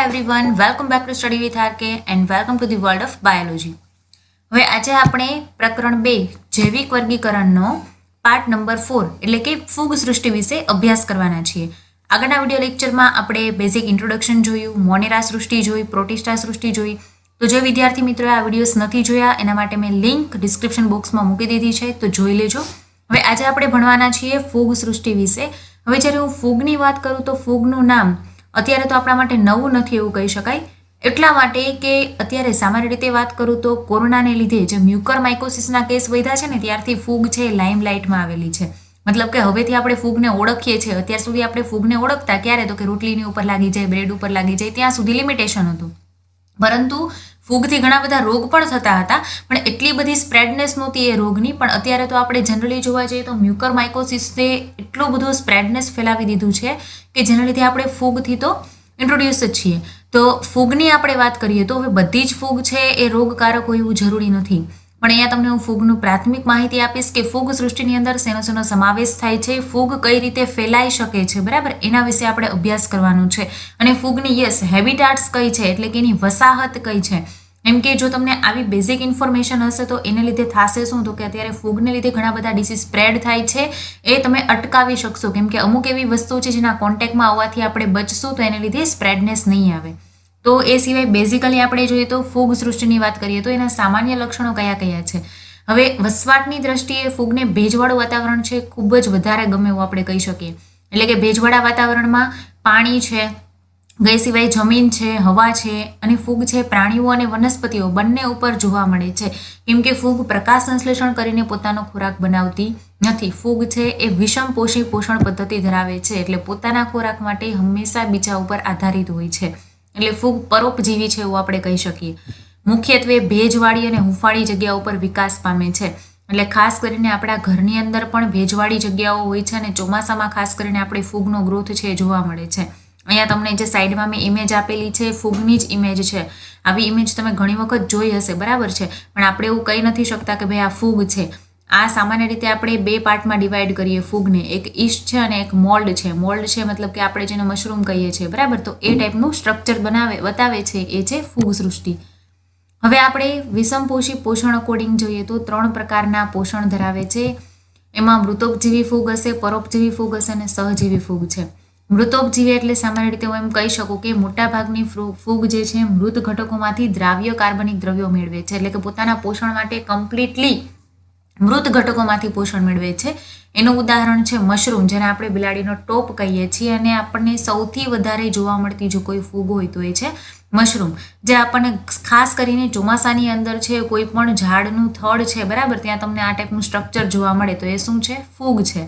Everyone, welcome back to study with RK and welcome to the world of biology. હવે આજે આપણે પ્રકરણ 2 જૈવિક વર્ગીકરણનો પાર્ટ નંબર 4 એટલે કે ફૂગ સૃષ્ટિ વિશે અભ્યાસ કરવાના છીએ. આગળના વિડીયો લેક્ચરમાં આપણે બેઝિક ઇન્ટ્રોડક્શન જોયું, મોનેરા સૃષ્ટિ જોઈ, પ્રોટિસ્ટા સૃષ્ટિ જોઈ. તો જે વિદ્યાર્થી મિત્રોએ આ વિડીયોઝ નથી જોયા એના માટે મેં લિંક ડિસ્ક્રિપ્શન બોક્સમાં મૂકી દીધી છે, તો જોઈ લેજો. હવે આજે આપણે ભણવાના છીએ ફૂગ સૃષ્ટિ વિશે. હવે જ્યારે હું ફૂગની વાત કરું તો ફૂગનું નામ અત્યારે તો આપણા માટે નવું નથી એવું કહી શકાય, એટલા માટે કે અત્યારે સામાન્ય રીતે વાત કરું તો કોરોનાને લીધે જે મ્યુકર માઇકોસિસના કેસ વધ્યા છે ને ત્યારથી ફૂગ છે લાઇમલાઇટમાં આવેલી છે. મતલબ કે હવેથી આપણે ફૂગને ઓળખીએ છીએ. અત્યાર સુધી આપણે ફૂગને ઓળખતા ક્યારે તો કે રોટલીની ઉપર લાગી જાય, બ્રેડ ઉપર લાગી જાય, ત્યાં સુધી લિમિટેશન હતું. પરંતુ ફૂગથી ઘણા બધા રોગ પણ થતા હતા, પણ એટલી બધી સ્પ્રેડનેસ નહોતી એ રોગની. પણ અત્યારે તો આપણે જનરલી જોવા જઈએ તો મ્યુકર માઇકોસિસને એટલું બધું સ્પ્રેડનેસ ફેલાવી દીધું છે કે જેના લીધે આપણે ફૂગથી તો ઇન્ટ્રોડ્યુસ જ છીએ. તો ફૂગની આપણે વાત કરીએ તો હવે બધી જ ફૂગ છે એ રોગકારક હોય એવું જરૂરી નથી, પણ અહીંયા તમને હું ફૂગનું પ્રાથમિક માહિતી આપીશ કે ફૂગ સૃષ્ટિની અંદર શેનો શેનો સમાવેશ થાય છે, ફૂગ કઈ રીતે ફેલાઈ શકે છે, બરાબર, એના વિશે આપણે અભ્યાસ કરવાનો છે. અને ફૂગની હેબિટાટ્સ કઈ છે એટલે કે એની વસાહત કઈ છે. એમ કે જો તમને આવી બેઝિક ઇન્ફોર્મેશન હશે તો એને લીધે થશે શું, તો કે અત્યારે ફૂગને લીધે ઘણા બધા ડિસીઝ સ્પ્રેડ થાય છે એ તમે અટકાવી શકશો, કેમ કે અમુક એવી વસ્તુ છે જેના કોન્ટેક્ટમાં આવવાથી આપણે બચશું તો એને લીધે સ્પ્રેડનેસ નહીં આવે. તો એ સિવાય બેઝિકલી આપણે જોઈએ તો ફૂગ સૃષ્ટિની વાત કરીએ તો એના સામાન્ય લક્ષણો કયા કયા છે. હવે વસવાટની દ્રષ્ટિએ ફૂગને ભેજવાળું વાતાવરણ છે ખૂબ જ વધારે ગમે એવું આપણે કહી શકીએ. એટલે કે ભેજવાળા વાતાવરણમાં પાણી છે, ગઈ સિવાય જમીન છે, હવા છે, અને ફૂગ છે પ્રાણીઓ અને વનસ્પતિઓ બંને ઉપર જોવા મળે છે. કેમ કે ફૂગ પ્રકાશ સંશ્લેષણ કરીને પોતાનો ખોરાક બનાવતી નથી. ફૂગ છે એ વિષમપોષી પોષણ પદ્ધતિ ધરાવે છે, એટલે પોતાના ખોરાક માટે હંમેશા બીજા ઉપર આધારિત હોય છે. એટલે ફૂગ પરોપજીવી છે એવું આપણે કહી શકીએ. મુખ્યત્વે ભેજવાળી અને હુંફાળી જગ્યાઓ પર વિકાસ પામે છે. એટલે ખાસ કરીને આપણા ઘરની અંદર પણ ભેજવાળી જગ્યાઓ હોય છે અને ચોમાસામાં ખાસ કરીને આપણે ફૂગનો ગ્રોથ છે એ જોવા મળે છે. અહીંયા તમને જે સાઈડમાં મેં ઇમેજ આપેલી છે ફૂગની જ ઇમેજ છે. આવી ઇમેજ તમે ઘણી વખત જોઈ હશે, બરાબર છે, પણ આપણે એવું કહી નથી શકતા કે ભાઈ આ ફૂગ છે. આ સામાન્ય રીતે આપણે 2 પાર્ટમાં ડિવાઈડ કરીએ ફૂગને, એક ઈસ્ટ છે અને એક મોલ્ડ છે. મોલ્ડ છે મતલબ કે આપણે જેને મશરૂમ કહીએ છીએ, બરાબર, તો એ ટાઈપનું સ્ટ્રક્ચર બતાવે છે એ છે ફૂગ સૃષ્ટિ. હવે આપણે વિષમપોષી પોષણ અકોર્ડિંગ જોઈએ તો 3 પ્રકારના પોષણ ધરાવે છે. એમાં મૃતોપજીવી ફૂગ હશે, પરોપજીવી ફૂગ હશે અને સહજીવી ફૂગ છે. મૃતોપજીવી એટલે સામાન્ય રીતે હું એમ કહી શકું કે મોટાભાગની ફૂગ જે છે મૃત ઘટકોમાંથી દ્રાવ્ય કાર્બનિક દ્રવ્યો મેળવે છે. એટલે કે પોતાના પોષણ માટે કમ્પ્લીટલી મૃત ઘટકોમાંથી પોષણ મેળવે છે. એનું ઉદાહરણ છે મશરૂમ, જેને આપણે બિલાડીનો ટોપ કહીએ છીએ, અને આપણને સૌથી વધારે જોવા મળતી જો કોઈ ફૂગ હોય તો એ છે મશરૂમ, જે આપણને ખાસ કરીને ચોમાસાની અંદર છે કોઈ પણ ઝાડનું થડ છે, બરાબર, ત્યાં તમને આ ટાઈપનું સ્ટ્રક્ચર જોવા મળે તો એ શું છે, ફૂગ છે.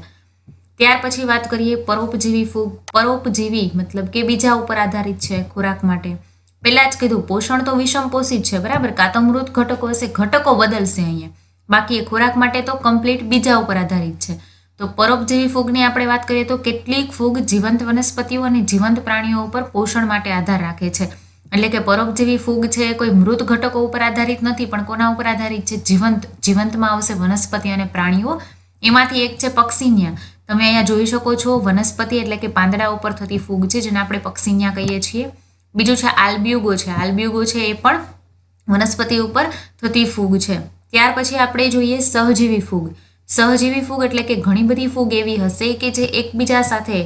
ત્યાર પછી વાત કરીએ પરોપજીવી ફૂગ. પરોપજીવી મતલબ કે બીજા ઉપર આધારિત છે ખોરાક માટે. પહેલા જ કીધું પોષણ તો વિષમપોષી જ છે, બરાબર, કાં તો મૃત ઘટકો હશે, ઘટકો બદલશે અહીંયા, બાકી ખોરાક માટે તો કમ્પ્લીટ બીજા ઉપર આધારિત છે. તો પરોપજીવી ફૂગની આપણે વાત કરીએ તો કેટલીક ફૂગ જીવંત વનસ્પતિઓ અને જીવંત પ્રાણીઓ ઉપર પોષણ માટે આધાર રાખે છે. એટલે કે પરોપજીવી ફૂગ છે કોઈ મૃત ઘટકો ઉપર આધારિત નથી, પણ કોના ઉપર આધારિત છે, જીવંતમાં આવશે વનસ્પતિ અને પ્રાણીઓ. એમાંથી એક છે પક્ષીન્યા. તમે અહીંયા જોઈ શકો છો વનસ્પતિ એટલે કે પાંદડા ઉપર થતી ફૂગ છે જેને આપણે પક્ષીન્યા કહીએ છીએ. બીજું છે આલ્બ્યુગો છે. આલ્બ્યુગો છે એ પણ વનસ્પતિ ઉપર થતી ફૂગ છે. ત્યાર પછી આપણે જોઈએ સહજીવી ફૂગ. સહજીવી ફૂગ એટલે કે ઘણી બધી ફૂગ એવી હશે કે જે એકબીજા સાથે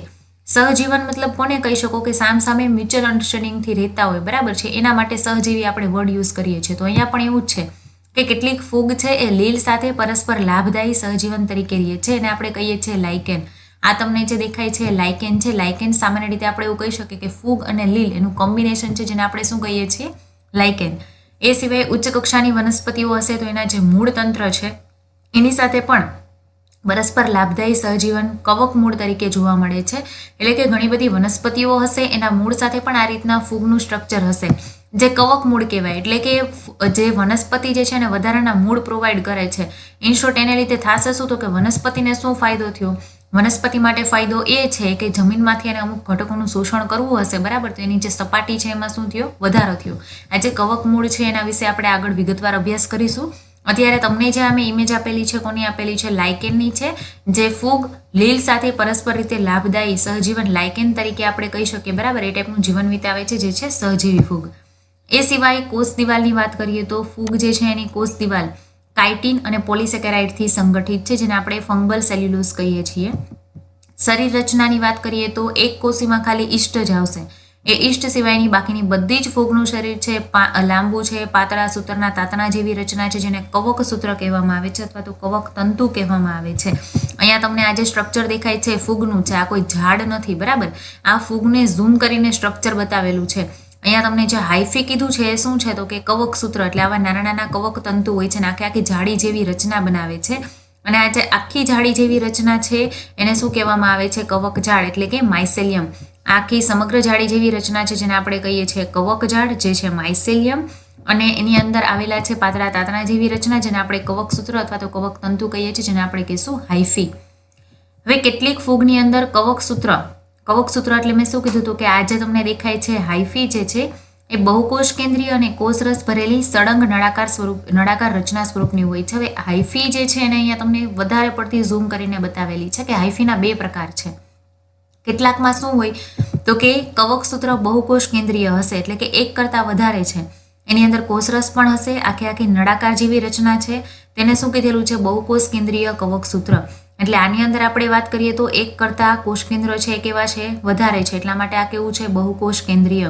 સહજીવન મતલબ કોને કહી શકો કે સામસામે મ્યુચ્યુઅલ અન્ડરસ્ટેન્ડિંગથી રહેતા હોય, બરાબર છે, એના માટે સહજીવી આપણે વર્ડ યુઝ કરીએ છીએ. તો અહીંયા પણ એવું જ છે કે કેટલીક ફૂગ છે એ લીલ સાથે પરસ્પર લાભદાયી સહજીવન તરીકે રહે છે અને આપણે કહીએ છીએ લાઇકેન. આ તમને જે દેખાય છે લાઇકેન છે. લાઇકેન સામાન્ય રીતે આપણે એવું કહી શકીએ કે ફૂગ અને લીલ એનું કોમ્બિનેશન છે જેને આપણે શું કહીએ છીએ, લાઇકેન. એ સિવાય ઉચ્ચ કક્ષાની વનસ્પતિઓ હશે તો એના જે મૂળ તંત્ર છે એની સાથે પણ પરસ્પર લાભદાયી સહજીવન કવક મૂળ તરીકે જોવા મળે છે. એટલે કે ઘણી બધી વનસ્પતિઓ હશે એના મૂળ સાથે પણ આ રીતના ફૂગનું સ્ટ્રક્ચર હશે જે કવક મૂળ કહેવાય. એટલે કે જે વનસ્પતિ જે છે એને વધારાના મૂળ પ્રોવાઈડ કરે છે. ઇન શોર્ટ એને લીધે થશે શું, તો કે વનસ્પતિને શું ફાયદો થયો, વનસ્પતિ માટે ફાયદો એ છે કે જમીનમાંથી એને અમુક ઘટકોનું શોષણ કરવું હશે, બરાબર, તો એની જે સપાટી છે એમાં શું થયો, વધારો થયો. આ જે કવક મૂળ છે એના વિશે આપણે આગળ વિગતવાર અભ્યાસ કરીશું. અત્યારે તમને જે અમે ઇમેજ આપેલી છે કોની આપેલી છે, લાઇકેનની છે, જે ફૂગ લીલ સાથે પરસ્પર રીતે લાભદાયી સહજીવન લાઇકેન તરીકે આપણે કહી શકીએ, બરાબર, એ ટાઈપનું જીવન વિતાવે છે, જે છે સહજીવી ફૂગ. એ સિવાય કોષ દિવાલની વાત કરીએ તો ફૂગ જે છે એની કોષ દિવાલ કાઇટિન અને પોલિસેકેરાઇડથી સંગઠિત છે, જેને આપણે ફંગલ સેલ્યુલોઝ કહીએ છીએ. શરીર રચનાની વાત કરીએ તો એક કોશીમાં ખાલી ઈષ્ટ જ આવશે. એ ઈષ્ટ સિવાયની બાકીની બધી જ ફૂગનું શરીર છે લાંબુ છે, પાતળા સૂત્રના તાતણા જેવી રચના છે, જેને કવક સૂત્ર કહેવામાં આવે છે અથવા તો કવક તંતુ કહેવામાં આવે છે. અહીંયા તમને આ જે સ્ટ્રક્ચર દેખાય છે ફૂગનું છે, આ કોઈ ઝાડ નથી, બરાબર. આ ફૂગને ઝૂમ કરીને સ્ટ્રક્ચર બતાવેલું છે. અહીંયા તમને જે હાઇફી કીધું છે એ શું છે તો કે કવક સૂત્ર, એટલે આવા નાના નાના કવક તંતુ હોય છે ને આખી આખી જાડી જેવી રચના બનાવે છે. અને આ જે આખી જાડી જેવી રચના છે એને શું કહેવામાં આવે છે, કવક જાળ, એટલે કે માઇસેલિયમ. આખી સમગ્ર જાડી જેવી રચના છે જેને આપણે કહીએ છીએ કવક જાળ, જે છે માઇસેલિયમ. અને એની અંદર આવેલા છે પાતળા તાતણા જેવી રચના, જેને આપણે કવક સૂત્ર અથવા તો કવક તંતુ કહીએ છીએ, જેને આપણે કહીશું હાઇફી. હવે કેટલીક ફૂગની અંદર કવક સૂત્ર એટલે મેં શું કીધું હતું કે આ જે તમને દેખાય છે હાઇફી જે છે એ બહુકોષ કેન્દ્રીય અને કોષરસ ભરેલી સળંગ નળાકાર રચના સ્વરૂપની હોય છે. હવે હાઇફી જે છે એને અહીંયા તમને વધારે પડતી ઝૂમ કરીને બતાવેલી છે કે હાઇફીના 2 પ્રકાર છે. કેટલાકમાં શું હોય તો કે કવક સૂત્ર બહુકોષ કેન્દ્રીય હશે, એટલે કે એક કરતાં વધારે છે. એની અંદર કોષરસ પણ હશે, આખી આખી નળાકાર જેવી રચના છે, તેને શું કીધેલું છે, બહુકોષ કેન્દ્રીય કવક સૂત્ર. એટલે આની અંદર આપણે વાત કરીએ તો એક કરતાં કોષ કેન્દ્ર છે એ કેવા છે, વધારે છે, એટલા માટે આ કેવું છે, બહુકોષ કેન્દ્રીય.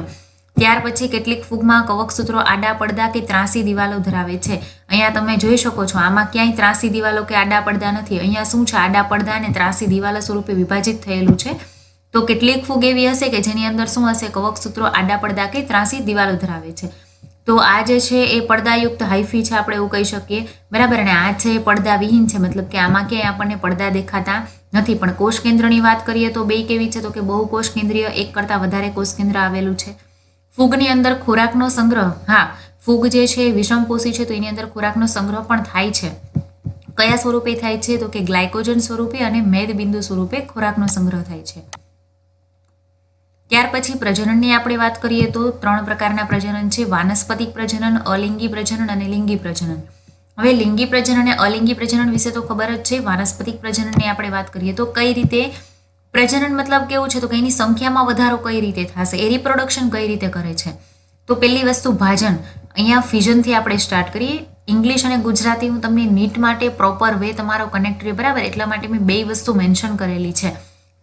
ત્યાર પછી કેટલીક ફૂગમાં કવક સૂત્રો આડા પડદા કે ત્રાંસી દિવાલો ધરાવે છે. અહીંયા તમે જોઈ શકો છો આમાં ક્યાંય ત્રાંસી દિવાલો કે આડા પડદા નથી. અહીંયા શું છે, આડા પડદા અને ત્રાંસી દિવાલો સ્વરૂપે વિભાજિત થયેલું છે. તો કેટલીક ફૂગ એવી હશે કે જેની અંદર શું હશે, કવક સૂત્રો આડા પડદા કે ત્રાંસી દિવાલો ધરાવે છે. તો આ જે છે એ પડદાયુક્ત હાઇફી છે, આપણે એવું કહી શકીએ, બરાબર. અને આ છે પડદા વિહીન છે, મતલબ કે આમાં ક્યાંય આપણને પડદા દેખાતા નથી. પણ કોષ કેન્દ્રની વાત કરીએ તો બે કેવી છે તો કે બહુકોષ કેન્દ્રીય, એક કરતાં વધારે કોષ કેન્દ્ર આવેલું છે. ફૂગની અંદર ખોરાકનો સંગ્રહ, હા, ફૂગ જે છે વિષમપોષી છે તો એની અંદર ખોરાકનો સંગ્રહ પણ થાય છે. કયા સ્વરૂપે થાય છે તો કે ગ્લાયકોજન સ્વરૂપે અને મેદબિંદુ સ્વરૂપે ખોરાકનો સંગ્રહ થાય છે. ત્યાર પછી પ્રજનનની આપણે વાત કરીએ તો 3 પ્રકારના પ્રજનન છે, વાનસ્પતિક પ્રજનન, અલિંગી પ્રજનન અને લિંગી પ્રજનન. હવે લિંગી પ્રજનન અને અલિંગી પ્રજનન વિશે તો ખબર જ છે. વાનસ્પતિક પ્રજનનની આપણે વાત કરીએ તો કઈ રીતે પ્રજનન મતલબ કેવું છે તો કે એની સંખ્યામાં વધારો કઈ રીતે થશે, એ રિપ્રોડક્શન કઈ રીતે કરે છે. તો પહેલી વસ્તુ ભાજન. અહીંયા ફિઝનથી આપણે સ્ટાર્ટ કરીએ. ઇંગ્લિશ અને ગુજરાતી હું તમને નીટ માટે પ્રોપર વે તમારો કનેક્ટ રહે, બરાબર, એટલા માટે મેં 2 વસ્તુ મેન્શન કરેલી છે.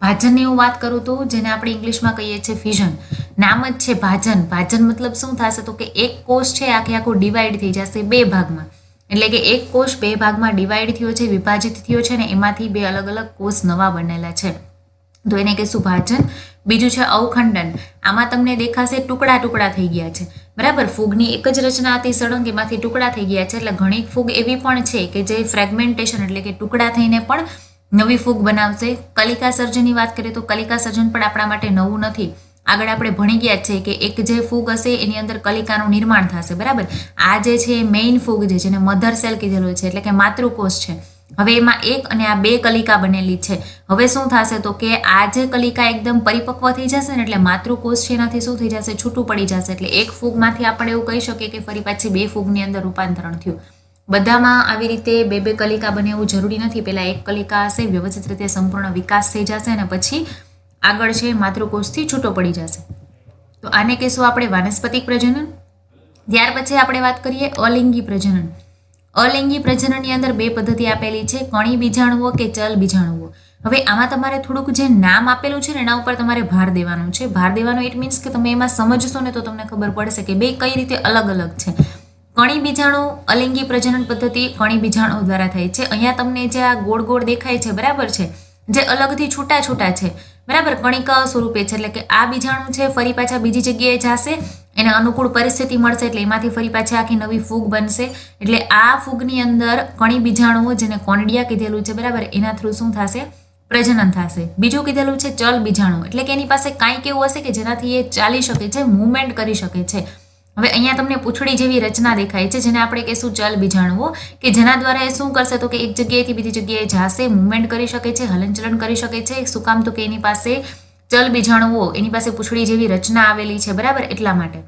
ભાજનની હું વાત કરું તો જેને આપણે ઇંગ્લિશમાં કહીએ છીએ ફિઝન, નામ જ છે ભાજન. ભાજન મતલબ શું થશે તો કે એક કોષ છે આખે આખો ડિવાઈડ થઈ જશે 2 ભાગમાં. એટલે કે એક કોષ 2 ભાગમાં ડિવાઈડ થયો છે, વિભાજિત થયો છે, ને એમાંથી 2 અલગ અલગ કોષ નવા બનેલા છે, તો એને કહીશું ભાજન. બીજું છે અવખંડન. આમાં તમને દેખાશે ટુકડા ટુકડા થઈ ગયા છે, બરાબર. ફૂગની એક જ રચના હતી સળંગ, એમાંથી ટુકડા થઈ ગયા છે. એટલે ઘણી ફૂગ એવી પણ છે કે જે ફ્રેગમેન્ટેશન એટલે કે ટુકડા થઈને પણ નવી ફૂગ બનાવશે. કલિકા સર્જનની વાત કરીએ તો કલિકા સર્જન પણ આપણા માટે નવું નથી. આગળ આપણે ભણી ગયા છે કે એક જે ફૂગ હશે એની અંદર કલિકાનું નિર્માણ થશે, બરાબર. આ જે છે મેઇન ફૂગ છે જેને મધર સેલ કીધેલો છે, એટલે કે માતૃકોષ છે. હવે એમાં એક અને આ 2 કલિકા બનેલી છે. હવે શું થશે તો કે આ જે કલિકા એકદમ પરિપક્વ થઈ જશે ને એટલે માતૃકોષ છે એનાથી શું થઈ જશે, છૂટું પડી જશે. એટલે એક ફૂગમાંથી આપણે એવું કહી શકીએ કે ફરી પાછી 2 ફૂગની અંદર રૂપાંતરણ થયું. બધામાં આવી રીતે 2 કલિકા બને એવું જરૂરી નથી. પહેલા એક કલિકા હશે, વ્યવસ્થિત રીતે સંપૂર્ણ વિકાસ થઈ જશે અને પછી આગળ છે માતૃકોષથી છૂટો પડી જશે. તો આને કહીશું આપણે વાનસ્પતિક પ્રજનન. ત્યાર પછી આપણે વાત કરીએ અલિંગી પ્રજનન. અલિંગી પ્રજનનની અંદર 2 પદ્ધતિ આપેલી છે, કણી બીજાણુઓ કે ચલ બીજાણુઓ. હવે આમાં તમારે થોડુંક જે નામ આપેલું છે ને એના ઉપર તમારે ભાર દેવાનું છે. ભાર દેવાનો ઇટ મીન્સ કે તમે એમાં સમજશો ને તો તમને ખબર પડશે કે 2 કઈ રીતે અલગ અલગ છે. કણી બીજાણુ અલિંગી પ્રજનન પદ્ધતિ કણી બીજાણુ દ્વારા થાય છે. અહીંયા તમને જે આ ગોળ ગોળ દેખાય છે, બરાબર છે, જે અલગથી છૂટા છૂટા છે, બરાબર, કણિકા સ્વરૂપે છે. એટલે કે આ બીજાણુ છે ફરી પાછા બીજી જગ્યાએ જશે, એને અનુકૂળ પરિસ્થિતિ મળશે એટલે એમાંથી ફરી પાછી આખી નવી ફૂગ બનશે. એટલે આ ફૂગની અંદર કણી બીજાણુઓ જેને કોન્ડિયા કીધેલું છે, બરાબર, એના થ્રુ શું થશે, પ્રજનન થશે. બીજું કીધેલું છે ચલ બીજાણુ, એટલે કે એની પાસે કાંઈક એવું હશે કે જેનાથી એ ચાલી શકે છે, મૂવમેન્ટ કરી શકે છે. હવે અહીંયા તમને પૂંછડી જેવી રચના દેખાય છે જેને આપણે કહીશું ચલ બીજાણુઓ, કે જેના દ્વારા એ શું કરશે તો કે એક જગ્યાએથી બીજી જગ્યાએ જશે, મૂવમેન્ટ કરી શકે છે, હલનચલન કરી શકે છે. શું કામ તો કે એની પાસે ચલ બીજાણુઓ, એની પાસે પૂંછડી જેવી રચના આવેલી છે, બરાબર, એટલા માટે.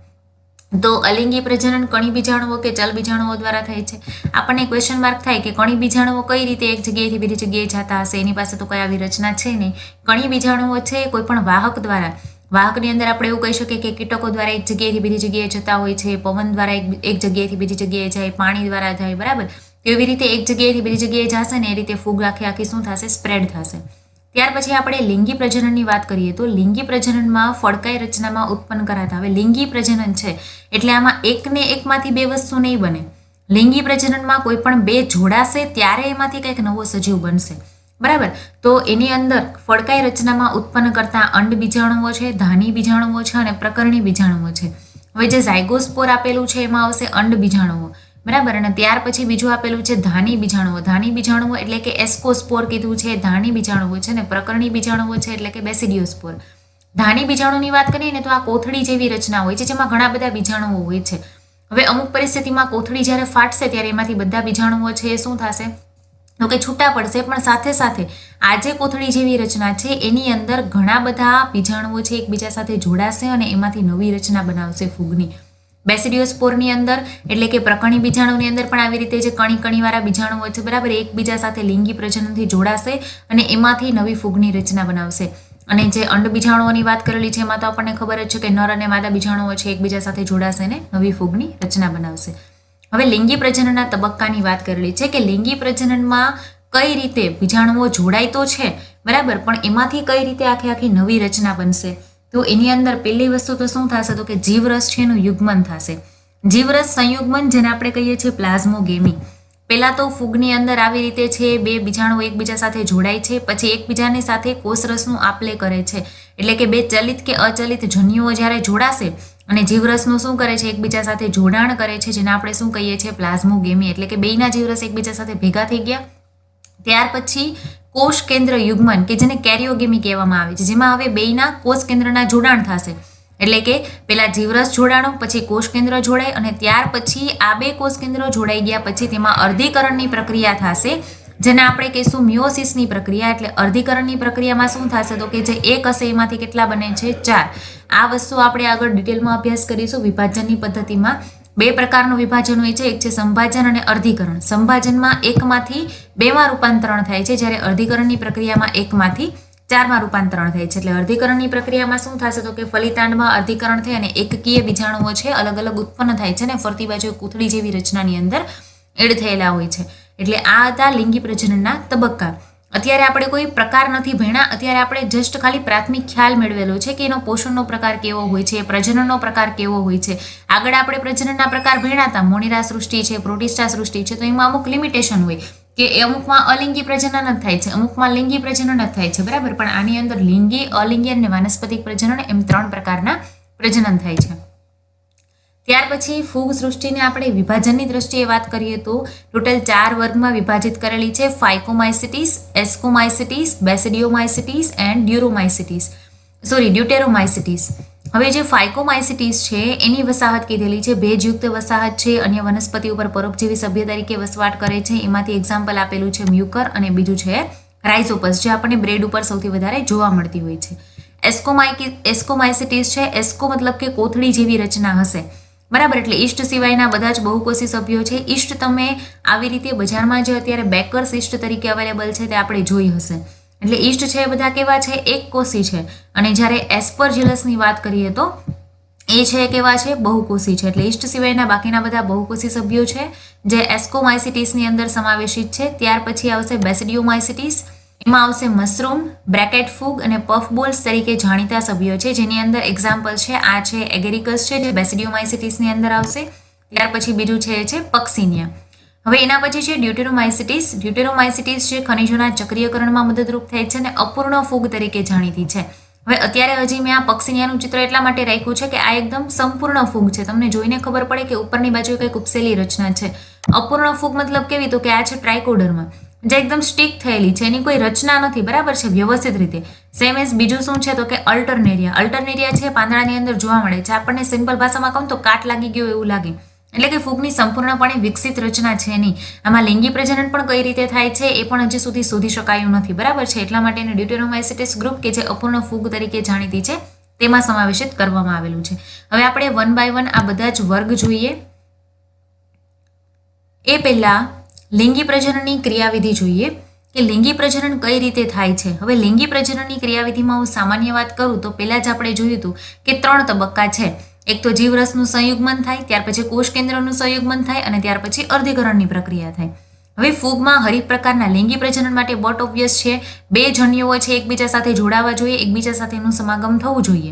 તો અલિંગી પ્રજનન કણી બીજાણુઓ કે ચલ બીજાણુઓ દ્વારા થાય છે. આપણને ક્વેશ્ચન માર્ક થાય કે કણી બીજાણુઓ કઈ રીતે એક જગ્યાએથી બીજી જગ્યાએ જતા હશે, એની પાસે તો કઈ આવી રચના છે નહીં. કણી બીજાણુઓ છે કોઈ પણ વાહક દ્વારા, વાહકની અંદર આપણે એવું કહી શકીએ કે કીટકો દ્વારા એક જગ્યાએથી બીજી જગ્યાએ જતા હોય છે, પવન દ્વારા એક જગ્યાએથી બીજી જગ્યાએ જાય, પાણી દ્વારા જાય, બરાબર. એવી રીતે એક જગ્યાએથી બીજી જગ્યાએ જશે ને એ રીતે ફૂગ આખી શું થશે, સ્પ્રેડ થશે. ત્યાર પછી આપણે લિંગી પ્રજનનની વાત કરીએ તો લિંગી પ્રજનનમાં ફળકાઈ રચનામાં ઉત્પન્ન કરાતા. હવે લિંગી પ્રજનન છે એટલે આમાં એકને એકમાંથી બે વસ્તુ નહીં બને. લિંગી પ્રજનનમાં કોઈ પણ બે જોડાશે ત્યારે એમાંથી કંઈક નવો સજીવ બનશે, બરાબર. તો એની અંદર ફળકાઈ રચનામાં ઉત્પન્ન કરતા અંડ બીજાણુઓ છે, ધાની બીજાણુઓ છે અને પ્રકરણી બીજાણુઓ છે. હવે જે ઝાયગોસ્પોર આપેલું છે એમાં આવશે અંડ બીજાણુઓ, બરાબર. અને ત્યાર પછી બીજું આપેલું છે ધાની બીજાણુઓ. ધાની બીજાણુઓ એટલે કે એસ્કોસ્પોર કીધું છે, ધાની બીજાણુઓ છે ને પ્રકરણી બીજાણુઓ છે એટલે કે બેસિડિયોસ્પોર. ધાની બીજાણુની વાત કરીએ ને તો આ કોથળી જેવી રચના હોય છે જેમાં ઘણા બધા બીજાણુઓ હોય છે. હવે અમુક પરિસ્થિતિમાં કોથળી જ્યારે ફાટશે ત્યારે એમાંથી બધા બીજાણુઓ છે એ શું થશે, તો કે છૂટા પડશે. પણ સાથે સાથે આ જે કોથળી જેવી રચના છે એની અંદર ઘણા બધા બીજાણુઓ છે એકબીજા સાથે જોડાશે અને એમાંથી નવી રચના બનાવશે ફૂગની. બેસિડિયોસ્પોરની અંદર એટલે કે પ્રકરણી બીજાણુની અંદર પણ આવી રીતે જે કણીવાળા બીજાણુઓ છે, બરાબર, એકબીજા સાથે લિંગી પ્રજનનથી જોડાશે અને એમાંથી નવી ફૂગની રચના બનાવશે. અને જે અંડ બીજાણુઓની વાત કરેલી છે એમાં તો આપણને ખબર જ છે કે નર અને માદા બીજાણુઓ છે એકબીજા સાથે જોડાશે ને નવી ફૂગની રચના બનાવશે. હવે લિંગી પ્રજનનના તબક્કાની વાત કરેલી છે કે લિંગી પ્રજનનમાં કઈ રીતે બીજાણુઓ જોડાય તો છે, બરાબર, પણ એમાંથી કઈ રીતે આખી નવી રચના બનશે. તો એની અંદર પહેલી વસ્તુ તો શું થશે, તો કે જીવરસ છે એનું યુગ્મન થશે. જીવરસ સંયુગ્મન જેને આપણે કહીએ છીએ પ્લાઝ્મોગેમી. પહેલા તો ફૂગની અંદર આવી રીતે છે બે બીજાણુઓ એકબીજા સાથે જોડાય છે, પછી એકબીજાની સાથે કોષરસનું આપલે કરે છે. એટલે કે બે ચલિત કે અચલિત જન્યુઓ જ્યારે જોડાશે અને જીવરસનું શું કરે છે, એકબીજા સાથે જોડાણ કરે છે, જેને આપણે શું કહીએ છીએ પ્લાઝ્મોગેમી. એટલે કે બેયના જીવરસ એકબીજા સાથે ભેગા થઈ ગયા. ત્યાર પછી કોષ કેન્દ્ર યુગ્મન કે જેને કેરિયોગેમી કહેવામાં આવે છે, જેમાં હવે બેયના કોષ કેન્દ્રના જોડાણ થશે. એટલે કે પેલા જીવરસ જોડાણો, પછી કોષ કેન્દ્ર જોડાય અને ત્યાર પછી આ બે કોષ કેન્દ્રો જોડાઈ ગયા પછી તેમાં અર્ધીકરણની પ્રક્રિયા થશે, જેને આપણે કહીશું મિયોસિસની પ્રક્રિયા. એટલે અર્ધીકરણની પ્રક્રિયામાં શું થશે, તો કે જે એક હશે એમાંથી કેટલા બને છે, 4. આ વસ્તુ આપણે આગળ ડિટેલમાં અભ્યાસ કરીશું. વિભાજનની પદ્ધતિમાં બે પ્રકારનું વિભાજન હોય છે, એક છે સંભાજન અને અર્ધીકરણ. સંભાજનમાં એકમાંથી બેમાં રૂપાંતરણ થાય છે, જ્યારે અર્ધીકરણની પ્રક્રિયામાં એકમાંથી 4માં રૂપાંતરણ થાય છે. એટલે અર્ધીકરણની પ્રક્રિયામાં શું થશે, તો કે ફલિતાંડમાં અર્ધીકરણ થઈ અને એકકીય બીજાણુઓ છે અલગ અલગ ઉત્પન્ન થાય છે ને ફરતી બાજુ કોથળી જેવી રચનાની અંદર એડ થયેલા હોય છે. એટલે આ હતા લિંગી પ્રજનનના તબક્કા. અત્યારે આપણે કોઈ પ્રકાર નથી ભણ્યા, અત્યારે આપણે જસ્ટ ખાલી પ્રાથમિક ખ્યાલ મેળવેલો છે કે એનો પોષણનો પ્રકાર કેવો હોય છે, પ્રજનનનો પ્રકાર કેવો હોય છે. આગળ આપણે પ્રજનનના પ્રકાર ભણ્યા હતા, મોનિરા સૃષ્ટિ છે, પ્રોટિસ્ટા સૃષ્ટિ છે, તો એમાં અમુક લિમિટેશન હોય કે અમુકમાં અલિંગી પ્રજનન જ થાય છે, અમુકમાં લિંગી પ્રજનન જ થાય છે, બરાબર. પણ આની અંદર લિંગી, અલિંગી અને વાનસ્પતિક પ્રજનન એમ 3 પ્રકારના પ્રજનન થાય છે. ત્યાર પછી ફૂગ સૃષ્ટિને આપણે વિભાજનની દ્રષ્ટિએ વાત કરીએ તો ટોટલ 4 વર્ગમાં વિભાજિત કરેલી છે: ફાઇકોમાઇસિટીસ, એસ્કોમાઇસિટીસ, બેસિડિયોમાઇસિટીસ એન્ડ ડ્યુટેરોમાઇસિટીસ. હવે જે ફાઇકોમાઇસિટીસ છે એની વસાહત કીધેલી છે, ભેજયુક્ત વસાહત છે, અન્ય વનસ્પતિ ઉપર પરોપજીવી સભ્ય તરીકે વસવાટ કરે છે. એમાંથી એક્ઝામ્પલ આપેલું છે મ્યુકર અને બીજું છે રાઇઝોપસ, જે આપણને બ્રેડ ઉપર સૌથી વધારે જોવા મળતી હોય છે. એસ્કોમાઇસિટીસ છે, એસ્કો મતલબ કે કોથળી જેવી રચના હશે, બરાબર. એટલે ઈસ્ટ સિવાયના બધા જ બહુકોષી સભ્યો છે. ઈસ્ટ તમે આવી રીતે બજારમાં જે અત્યારે બેકર્સ ઈસ્ટ તરીકે અવેલેબલ છે તે આપણે જોઈ હશે. એટલે ઈસ્ટ છે એ બધા કેવા છે, એક કોષી છે. અને જ્યારે એસ્પરજિલસની વાત કરીએ તો એ છે કેવા છે, બહુકોષી છે. એટલે ઈસ્ટ સિવાયના બાકીના બધા બહુકોષી સભ્યો છે જે એસ્કોમાઇસિટીસની અંદર સમાવેશિત છે. ત્યાર પછી આવશે બેસિડિયોમાઇસિટીસ. એમાં આવશે મશરૂમ, બ્રેકેટ ફૂગ અને પફબોલ્સ તરીકે જાણીતા સભ્યો છે, જેની અંદર એક્ઝામ્પલ છે આ છે એગેરિકસ છે, જે બેસિડિયોમાઇસિટીસની અંદર આવશે. ત્યાર પછી બીજું છે પક્સિનિયા. હવે એના પછી છે ડ્યુટેરોમાઇસિટીસ. ડ્યુટેરોમાઇસિટીસ છે ખનિજોના ચક્રીયકરણમાં મદદરૂપ થાય છે અને અપૂર્ણ ફૂગ તરીકે જાણીતી છે. હવે અત્યારે હજી મેં આ પક્સિનિયાનું ચિત્ર એટલા માટે રાખ્યું છે કે આ એકદમ સંપૂર્ણ ફૂગ છે. તમને જોઈને ખબર પડે કે ઉપરની બાજુ કંઈક ઉપસેલી રચના છે. અપૂર્ણ ફૂગ મતલબ કેવી, તો કે આ છે ટ્રાઇકોડર્મા, જે એકદમ સ્ટિક થયેલી છે, એની કોઈ રચના નથી, બરાબર છે, વ્યવસ્થિત રીતે. સેમ એઝ બીજું શું છે, તો કે અલ્ટરનેરિયા. અલ્ટરનેરિયા છે પાંદડાની અંદર જોવા મળે છે. આપણને સિમ્પલ ભાષામાં કહું તો કાટ લાગી ગયો એવું લાગે. એટલે કે ફૂગની સંપૂર્ણપણે વિકસિત રચના છે નહીં. આમાં લિંગી પ્રજનન પણ કઈ રીતે થાય છે એ પણ હજી સુધી શોધી શકાયું નથી, બરાબર છે. એટલા માટે એને ડ્યુટેરોમાઇસિટીસ ગ્રુપ કે જે અપૂર્ણ ફૂગ તરીકે જાણીતી છે તેમાં સમાવેશિત કરવામાં આવેલું છે. હવે આપણે 1 by 1 આ બધા જ વર્ગ જોઈએ. એ પહેલા લિંગી પ્રજનનની ક્રિયાવિધિ જોઈએ કે લિંગી પ્રજનન કઈ રીતે થાય છે. હવે લિંગી પ્રજનનની ક્રિયાવિધિમાં હું સામાન્ય વાત કરું તો પહેલા જ આપણે જોયું હતું કે 3 તબક્કા છે. એક તો જીવરસનું સંયુગ્મન થાય, ત્યાર પછી કોષ કેન્દ્રનું સંયુગ્મન થાય અને ત્યાર પછી અર્ધીકરણની પ્રક્રિયા થાય. હવે ફૂગમાં હરેક પ્રકારના લિંગી પ્રજનન માટે બટ ઓબ્વિયસ છે 2 જન્યુઓ છે એકબીજા સાથે જોડાવા જોઈએ, એકબીજા સાથેનું સમાગમ થવું જોઈએ.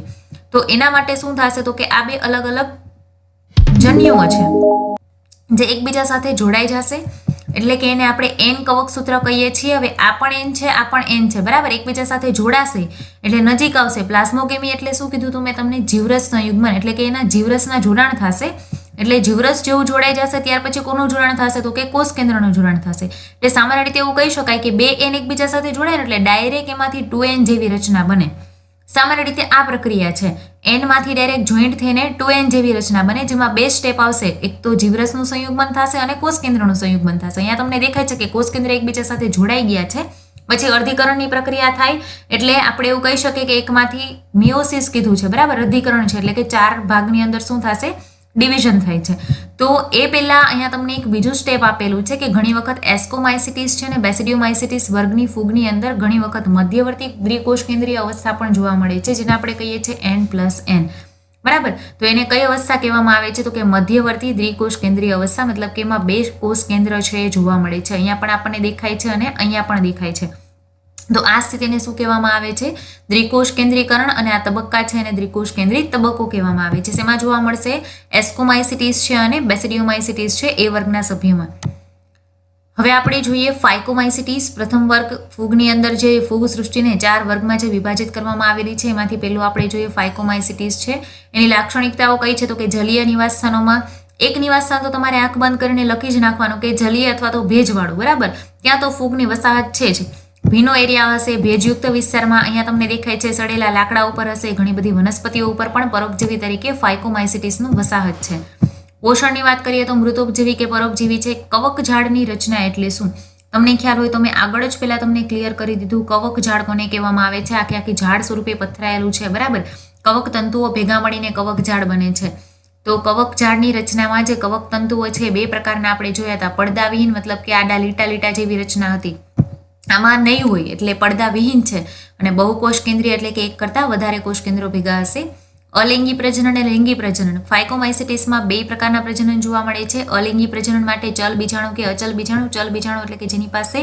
તો એના માટે શું થશે તો કે આ 2 અલગ અલગ જન્યુઓ છે જે એકબીજા સાથે જોડાઈ જશે, એટલે કે એને આપણે એન કવક સૂત્ર કહીએ છીએ. હવે આ પણ એન છે, આ પણ એન છે, બરાબર. એકબીજા સાથે જોડાશે એટલે નજીક આવશે. પ્લાઝ્મોગેમી એટલે શું કીધું તું મેં તમને? જીવરસ સંયુગ્મન, એટલે કે એના જીવરસના જોડાણ થશે. એટલે જીવરસ જેવું જોડાઈ જશે ત્યાર પછી કોનું જોડાણ થશે તો કે કોષ કેન્દ્રનું જોડાણ થશે. એટલે સામાન્ય રીતે એવું કહી શકાય કે 2 એન એકબીજા સાથે જોડાય એટલે ડાયરેક્ટ એમાંથી 2n જેવી રચના બને. સામાન્ય રીતે આ પ્રક્રિયા છે. એન માંથી ડાયરેક્ટ જોઈન્ટ થઈને 2n જેવી રચના બને, જેમાં 2 સ્ટેપ આવશે. એક તો જીવરસનું સંયુગ્મન થશે અને કોષ કેન્દ્રનું સંયુગ્મન થશે. અહીંયા તમને દેખાય છે કે કોષ કેન્દ્ર એકબીજા સાથે જોડાઈ ગયા છે. પછી અર્ધીકરણની પ્રક્રિયા થાય એટલે આપણે એવું કહી શકીએ કે એકમાંથી મિયોસિસ કીધું છે, બરાબર. અર્ધીકરણ છે એટલે કે 4 ભાગની અંદર શું થશે? ડિવિઝન થાય છે. તો એ પહેલા અહીંયા તમને એક બીજું સ્ટેપ આપેલું છે કે ઘણી વખત એસ્કોમાઇસિટીસ છે અને બેસિડિયોમાઇસિટીસ વર્ગની ફૂગની અંદર ઘણી વખત મધ્યવર્તી દ્વિકોષ કેન્દ્રીય અવસ્થા પણ જોવા મળે છે, જેને આપણે કહીએ છીએ N+N, બરાબર. તો એને કઈ અવસ્થા કહેવામાં આવે છે તો કે મધ્યવર્તી દ્વિકોષ કેન્દ્રીય અવસ્થા, મતલબ કે એમાં 2 કોષ કેન્દ્ર છે એ જોવા મળે છે. અહીંયા પણ આપણને દેખાય છે અને અહીંયા પણ દેખાય છે. તો આ સ્થિતિને શું કહેવામાં આવે છે? દ્વિકોષ કેન્દ્રીકરણ. અને આ તબક્કા છે એને દ્વિકોષ કેન્દ્રિત તબક્કો કહેવામાં આવે છે. શેમાં જોવા મળશે? એસ્કોમાઇસિટીસ છે અને બેસિડિયોમાઇસિટીસ છે એ વર્ગના સભ્યમાં. હવે આપણે જોઈએ ફાઇકોમાઇસિટીસ. પ્રથમ વર્ગ ફૂગની અંદર જે ફૂગ સૃષ્ટિને 4 વર્ગમાં જે વિભાજિત કરવામાં આવેલી છે એમાંથી પહેલું આપણે જોઈએ ફાઇકોમાઇસિટીસ છે. એની લાક્ષણિકતાઓ કઈ છે તો કે જલીય નિવાસસ્થાનોમાં એક નિવાસસ્થાન તો તમારે આંખ બંધ કરીને લખી જ નાખવાનું કે જલીય અથવા તો ભેજવાળું, બરાબર. ત્યાં તો ફૂગની વસાહત છે જ. ભીનો એરિયા હશે ભેજયુક્ત વિસ્તારમાં. અહીંયા તમને દેખાય છે સડેલા લાકડા ઉપર હશે. ઘણી બધી વનસ્પતિઓ ઉપર પણ પરોપજીવી તરીકે ફાઇકોમાઇસિટીસનું વસાહત છે. પોષણની વાત કરીએ તો મૃતોપજીવી કે પરોપજીવી છે. કવક ઝાડની રચના એટલે શું? તમને ખ્યાલ હોય તો મેં આગળ જ પહેલા તમને ક્લિયર કરી દીધું. કવક ઝાડ કોને કહેવામાં આવે છે? આખી આખી ઝાડ સ્વરૂપે પથરાયેલું છે, બરાબર. કવક તંતુઓ ભેગા મળીને કવક ઝાડ બને છે. તો કવક ઝાડની રચનામાં જે કવક તંતુઓ છે 2 પ્રકારના આપણે જોયા હતા. પડદાવિહીન, મતલબ કે આડા લીટા લીટા જેવી રચના હતી. આમાં નહીં હોય એટલે પડદા વિહીન છે. અને બહુકોષ કેન્દ્રીય એટલે કે એક કરતાં વધારે કોષ કેન્દ્રો ભેગા હશે. અલિંગી પ્રજનન અને લિંગી પ્રજનન. ફાઇકોમાઇસિટીસમાં 2 પ્રકારના પ્રજનન જોવા મળે છે. અલિંગી પ્રજનન માટે ચલ બીજાણુ કે અચલ બીજાણુ. ચલ બીજાણુ એટલે કે જેની પાસે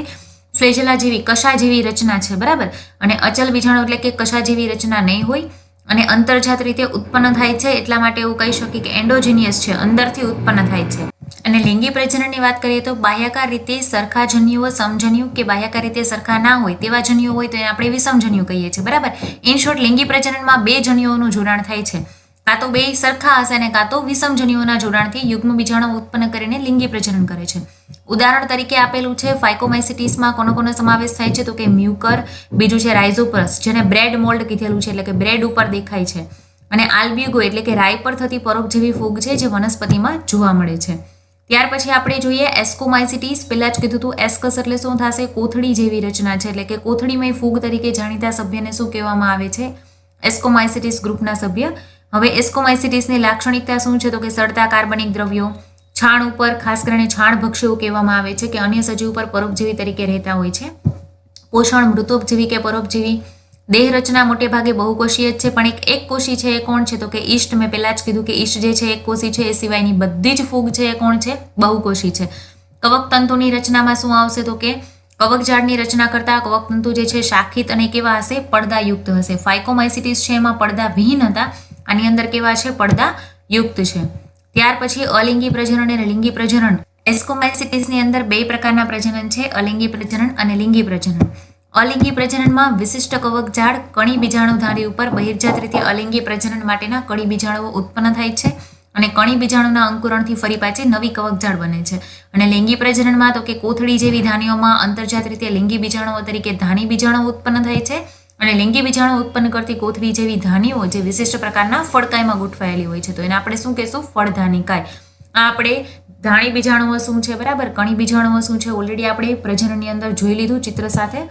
ફ્લેજેલા જેવી કશા જેવી રચના છે, બરાબર. અને અચલ બીજાણુ એટલે કે કશા જેવી રચના નહીં હોય અને અંતર્જાત રીતે ઉત્પન્ન થાય છે. એટલા માટે એવું કહી શકીએ કે એન્ડોજીનિયસ છે, અંદરથી ઉત્પન્ન થાય છે. અને લિંગી પ્રજનનની વાત કરીએ તો બાહ્યાકાર રીતે સરખા જન્યુઓ સમજન્યુ કે બાહ્યાકાર રીતે સરખા ના હોય તેવા જન્યુઓ હોય તો એને આપણે વિષમજન્યુ કહીએ છીએ, બરાબર. ઇન શોર્ટ લિંગી પ્રજનનમાં 2 જન્યુઓનું જોડાણ થાય છે. કાં તો 2 સરખા હશે અને કાં તો વિષમજન્યુઓના જોડાણથી યુગ્મ બીજાણુ ઉત્પન્ન કરીને લિંગી પ્રજનન કરે છે. ઉદાહરણ તરીકે આપેલું છે ફાઇકોમાઇસિટીસમાં કોનો સમાવેશ થાય છે તો કે મ્યુકર, બીજું છે રાઇઝોપરસ જેને બ્રેડ મોલ્ડ કીધેલું છે એટલે કે બ્રેડ ઉપર દેખાય છે. અને આલ્બ્યુગો એટલે કે રાઈ પર થતી પરોપજીવી ફૂગ છે જે વનસ્પતિમાં જોવા મળે છે. ત્યાર પછી આપણે જોઈએ એસ્કોમાઇસિટીસ. પહેલા જ કીધું હતું એસ્કસ એટલે શું થશે? કોથળી જેવી રચના છે, એટલે કે કોથળીમય ફૂગ તરીકે જાણીતા સભ્યને શું કહેવામાં આવે છે? એસ્કોમાઇસિટીસ ગ્રુપના સભ્ય. હવે એસ્કોમાઇસિટીસની લાક્ષણિકતા શું છે તો કે સડતા કાર્બનિક દ્રવ્યો, છાણ ઉપર ખાસ કરીને છાણ ભક્ષીઓ કહેવામાં આવે છે કે અન્ય સજીવ ઉપર પરોપજીવી તરીકે રહેતા હોય છે. પોષણ મૃતોપજીવી કે પરોપજીવી. દેહ રચના મોટે ભાગે બહુકોષીય જ છે, પણ એક કોષી છે એ કોણ છે તો કે ઈસ્ટ. મેં પહેલા જ કીધું કે ઈસ્ટ જે છે એક કોષી છે, એ સિવાયની બધી જ ફૂગ છે એ કોણ છે? બહુકોષી છે. કવક તંતુની રચનામાં શું આવશે તો કે કવક ઝાડની રચના કરતા કવક તંતુ જે છે શાખિત અને કેવા હશે? પડદાયુક્ત હશે. ફાઇકોમાઇસિટીસ છે એમાં પડદા વિહીન હતા, આની અંદર કેવા છે? પડદા યુક્ત છે. ત્યાર પછી અલિંગી પ્રજનન અને લિંગી પ્રજનન. એસ્કોમાઇસિટીસની અંદર 2 પ્રકારના પ્રજનન છે, અલિંગી પ્રજનન અને લિંગી પ્રજનન. અલિંગી પ્રજનનમાં વિશિષ્ટ કવક ઝાડ કણી બીજાણુધારી ઉપર બહિર્જાત રીતે અલિંગી પ્રજનન માટેના કણી બીજાણુઓ ઉત્પન્ન થાય છે અને કણી બીજાણુના અંકુરણથી ફરી પાછી નવી કવક ઝાડ બને છે. અને લિંગી પ્રજનનમાં તો કે કોથળી જેવી ધાનીઓમાં અંતર્જાત રીતે લિંગી બીજાણુઓ તરીકે ધાની બીજાણુ ઉત્પન્ન થાય છે. અને લિંગી બીજાણુ ઉત્પન્ન કરતી કોથળી જેવી ધાનીઓ જે વિશિષ્ટ પ્રકારના ફળકાયમાં ગોઠવાયેલી હોય છે તો એને આપણે શું કહેશું? ફળધાનિકાય. આ આપણે ધાણી બીજાણુઓ શું છે, બરાબર. કણી બીજાણુઓ શું છે ઓલરેડી આપણે પ્રજનનની અંદર જોઈ લીધું ચિત્ર સાથે.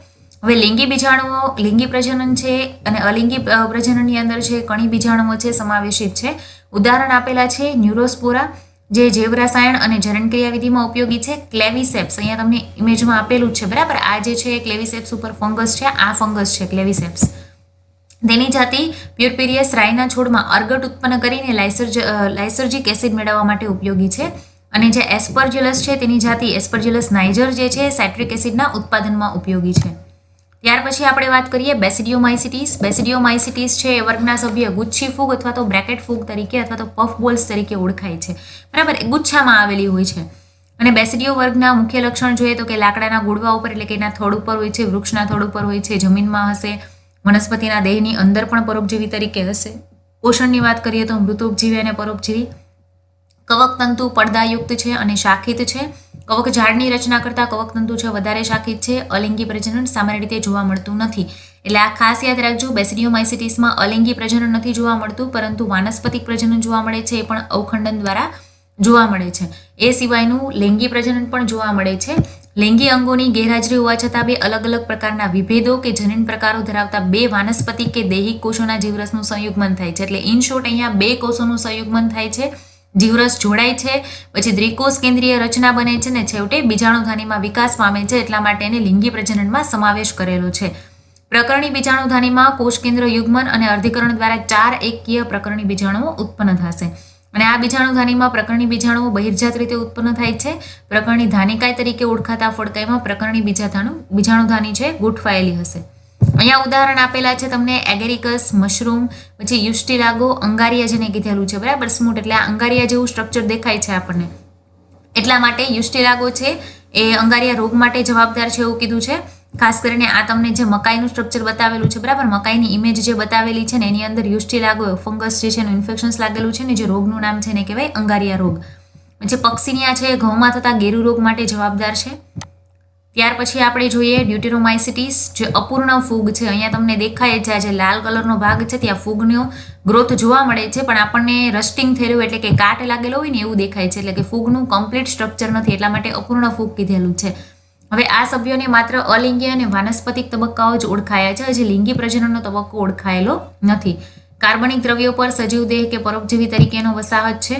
હવે લિંગી પ્રજનન છે અને અલિંગી પ્રજનનની અંદર છે કણી બીજાણુઓ છે સમાવેશિત છે. ઉદાહરણ આપેલા છે ન્યુરોસ્પોરા જે જૈવરસાયણ અને જનનક્રિયા વિધિમાં ઉપયોગી છે. ક્લેવિસેપ્સ અહીંયા તમને ઇમેજમાં આપેલું જ છે બરાબર. આ જે છે ક્લેવિસેપ્સ ઉપર ફંગસ છે, આ ફંગસ છે ક્લેવિસેપ્સ. તેની જાતિ પ્યુરપેરિયસ રાઈના છોડમાં અર્ગટ ઉત્પન્ન કરીને લાઇસર્જિક એસિડ મેળવવા માટે ઉપયોગી છે. અને જે એસ્પરજિલસ છે તેની જાતિ એસ્પરજિલસ નાઇજર જે છે સાઇટ્રિક એસિડના ઉત્પાદનમાં ઉપયોગી છે. ત્યાર પછી આપણે વાત કરીએ બેસિડિયોમાઇસિટીસ. બેસિડિયોમાઇસિટીસ છે એ વર્ગના સભ્ય ગુચ્છી ફૂગ અથવા તો બ્રેકેટ ફૂગ તરીકે અથવા તો પફ બોલ્સ તરીકે ઓળખાય છે બરાબર. એ ગુચ્છામાં આવેલી હોય છે. અને બેસિડિયો વર્ગના મુખ્ય લક્ષણ જોઈએ તો કે લાકડાના ગુડવા ઉપર એટલે કે એના થડ ઉપર હોય છે, વૃક્ષના થડ ઉપર હોય છે, જમીનમાં હશે, વનસ્પતિના દેહની અંદર પણ પરોપજીવી તરીકે હશે. પોષણની વાત કરીએ તો મૃતોપજીવી અને પરોપજીવી. કવકતંતુ પડદાયુક્ત છે અને શાખિત છે. કવક ઝાડની રચના કરતા કવકતંતુ છે વધારે શાખિત છે. અલિંગી પ્રજનન સામાન્ય રીતે જોવા મળતું નથી. એટલે આ ખાસ યાદ રાખજો, બેસિડિયોમાઇસિટીસમાં અલિંગી પ્રજનન નથી જોવા મળતું, પરંતુ વાનસ્પતિક પ્રજનન જોવા મળે છે. એ પણ અવખંડન દ્વારા જોવા મળે છે. એ સિવાયનું લિંગી પ્રજનન પણ જોવા મળે છે. લિંગી અંગોની ગેરહાજરી હોવા છતાં બે અલગ અલગ પ્રકારના વિભેદો કે જનન પ્રકારો ધરાવતા બે વાનસ્પતિક કે દૈહિક કોષોના જીવરસનું સંયુગ્મન થાય છે. એટલે ઇન શોર્ટ અહીંયા બે કોષોનું સંયુગ્મન થાય છે, જીવરસ જોડાય છે, પછી દ્વિકોષ કેન્દ્રીય રચના બને છે ને છેવટે બીજાણુધાનીમાં વિકાસ પામે છે. એટલા માટે એને લિંગી પ્રજનનમાં સમાવેશ કરેલો છે. પ્રકરણી બીજાણુધાનીમાં કોષ કેન્દ્ર યુગ્મન અને અર્ધીકરણ દ્વારા 4 એકકીય પ્રકરણી બીજાણુઓ ઉત્પન્ન થશે. અને આ બીજાણુધાનીમાં પ્રકરણી બીજાણુઓ બહિર્જાત રીતે ઉત્પન્ન થાય છે. પ્રકરણી ધાનિકાય તરીકે ઓળખાતા ફળકાયમાં પ્રકરણી બીજાણુધાની છે ગોઠવાયેલી હશે. અહીંયા ઉદાહરણ આપેલા છે તમને એગેરિકસ, મશરૂમ, પછી યુસ્ટિલાગો, અંગારિયા જેને કીધેલું છે બરાબર. સ્મૂટ એટલે આ અંગારિયા જેવું સ્ટ્રક્ચર દેખાય છે આપણને, એટલા માટે યુસ્ટિલાગો છે એ અંગારિયા રોગ માટે જવાબદાર છે એવું કીધું છે. ખાસ કરીને આ તમને જે મકાઈનું સ્ટ્રક્ચર બતાવેલું છે બરાબર, મકાઈની ઇમેજ જે બતાવેલી છે ને એની અંદર યુસ્ટિલાગો ફંગસ જે છે એનું ઇન્ફેક્શન્સ લાગેલું છે ને જે રોગનું નામ છે ને કહેવાય અંગારિયા રોગ. પછી પક્ષીનિયા છે ઘઉંમાં થતા ગેરુ રોગ માટે જવાબદાર છે. ત્યાર પછી આપણે જોઈએ ડ્યુટેરોમાઇસિટીસ જે અપૂર્ણ ફૂગ છે. અહીંયા તમને દેખાય છે આ જે લાલ કલરનો ભાગ છે ત્યાં ફૂગનો ગ્રોથ જોવા મળે છે, પણ આપણને રસ્ટિંગ થયેલું એટલે કે કાટ લાગેલો હોય ને એવું દેખાય છે. એટલે કે ફૂગનું કમ્પ્લીટ સ્ટ્રક્ચર નથી, એટલા માટે અપૂર્ણ ફૂગ કીધેલું છે. હવે આ સભ્યોને માત્ર અલિંગી અને વાનસ્પતિક તબક્કાઓ જ ઓળખાયા છે, હજી લિંગી પ્રજનનનો તબક્કો ઓળખાયેલો નથી. કાર્બનિક દ્રવ્યો પર સજીવ દેહ કે પરોપજીવી તરીકેનો વસાહત છે.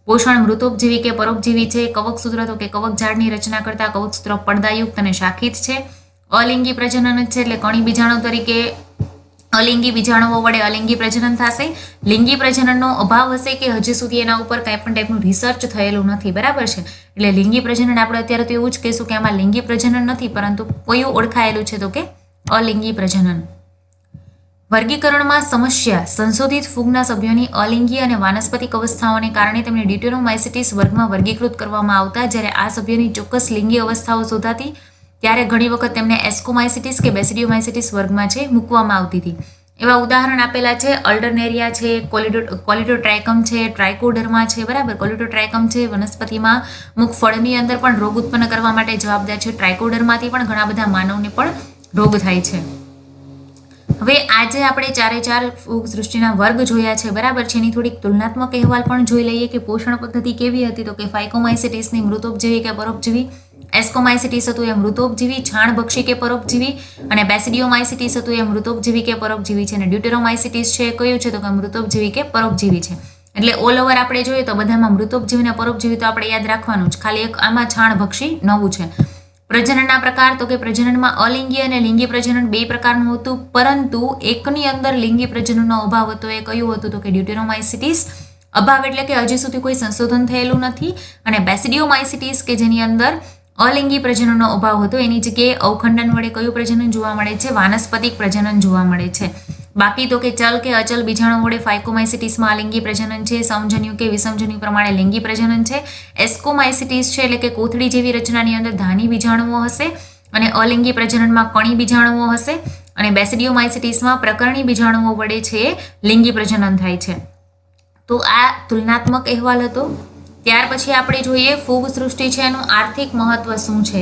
પોષણ મૃતોપજીવી કે પરોપજીવી છે. કવકસૂત્ર તો કે કવક ઝાડની રચના કરતા કવકસૂત્ર પડદાયુક્ત અને શાખિત છે. અલિંગી પ્રજનન છે એટલે કણી બીજાણુ તરીકે અલિંગી બીજાણુઓ વડે અલિંગી પ્રજનન થશે. લિંગી પ્રજનનનો અભાવ હશે કે હજી સુધી એના ઉપર કાંઈ પણ ટાઈપનું રિસર્ચ થયેલું નથી બરાબર છે. એટલે લિંગી પ્રજનન આપણે અત્યારે તો એવું જ કહીશું કે આમાં લિંગી પ્રજનન નથી, પરંતુ કયું ઓળખાયેલું છે તો કે અલિંગી પ્રજનન. વર્ગીકરણમાં સમસ્યા. સંશોધિત ફૂગના સભ્યોની અલિંગી અને વાનસ્પતિક અવસ્થાઓને કારણે તેમને ડ્યુટેરોમાઇસિટીસ વર્ગમાં વર્ગીકૃત કરવામાં આવતા. જ્યારે આ સભ્યોની ચોક્કસ લિંગી અવસ્થાઓ શોધાતી ત્યારે ઘણી વખત તેમને એસ્કોમાઇસિટીસ કે બેસિડિયોમાઇસિટીસ વર્ગમાં છે મૂકવામાં આવતી હતી. એવા ઉદાહરણ આપેલા છે અલ્ટરનેરિયા છે, કોલિડોટ્રાઇકમ છે, ટ્રાઇકોડર્મા છે બરાબર. કોલિડોટ્રાઇકમ છે વનસ્પતિમાં અમુક ફળની અંદર પણ રોગ ઉત્પન્ન કરવા માટે જવાબદાર છે. ટ્રાઇકોડર્માથી પણ ઘણા બધા માનવને પણ રોગ થાય છે. હવે આજે આપણે ચાર ફૂગ સૃષ્ટિના વર્ગ જોયા છે બરાબર છે. એની થોડીક તુલનાત્મક અહેવાલ પણ જોઈ લઈએ કે પોષણ પદ્ધતિ કેવી હતી. તો કે ફાઇકોમાઇસિટીસની મૃતોપજીવી કે પરોપજીવી, એસ્કોમાઇસિટીસ હતું એ મૃતોપજીવી, છાણભક્ષી કે પરોપજીવી, અને બેસિડિયોમાઇસિટીસ હતું એ મૃતોપજીવી કે પરોપજીવી છે. અને ડ્યુટેરોમાઇસિટીસ છે કયું છે તો કે મૃતોપજીવી કે પરોપજીવી છે. એટલે ઓલ ઓવર આપણે જોઈએ તો બધામાં મૃતોપજીવી અને પરોપજીવી તો આપણે યાદ રાખવાનું જ, ખાલી એક આમાં છાણભક્ષી નવું છે. પ્રજનનના પ્રકાર તો કે પ્રજનનમાં અલિંગી અને લિંગી પ્રજનન બે પ્રકારનું હતું, પરંતુ એકની અંદર લિંગી પ્રજનનનો અભાવ હતો. એ કયું હતું તો કે ડ્યુટેરોમાઇસિટીસ. અભાવ એટલે કે હજી સુધી કોઈ સંશોધન થયેલું નથી. અને બેસિડિયોમાઇસિટીસ કે જેની અંદર અલિંગી પ્રજનનનો અભાવ હતો એની જગ્યાએ અવખંડન વડે કયું પ્રજનન જોવા મળે છે? વાનસ્પતિક પ્રજનન જોવા મળે છે. બાકી તો કે ચલ કે અચલ બીજાણુ વડે ફાઇકોમાઇસિટીસમાં અલિંગી પ્રજનન છે. સમજન્યુ કે વિષમજન્યુ પ્રમાણે લિંગી પ્રજનન છે. એસ્કોમાઇસિટીસ છે એટલે કે કોથળી જેવી રચનાની અંદર ધાની બીજાણુઓ હશે અને અલિંગી પ્રજનનમાં કણી બીજાણુઓ હશે. અને બેસિડિયોમાઇસિટીસમાં પ્રકરણી બીજાણુઓ વડે છે લિંગી પ્રજનન થાય છે. તો આ તુલનાત્મક અહેવાલ હતો. ત્યાર પછી આપણે જોઈએ ફૂગ સૃષ્ટિ છે એનું આર્થિક મહત્વ શું છે.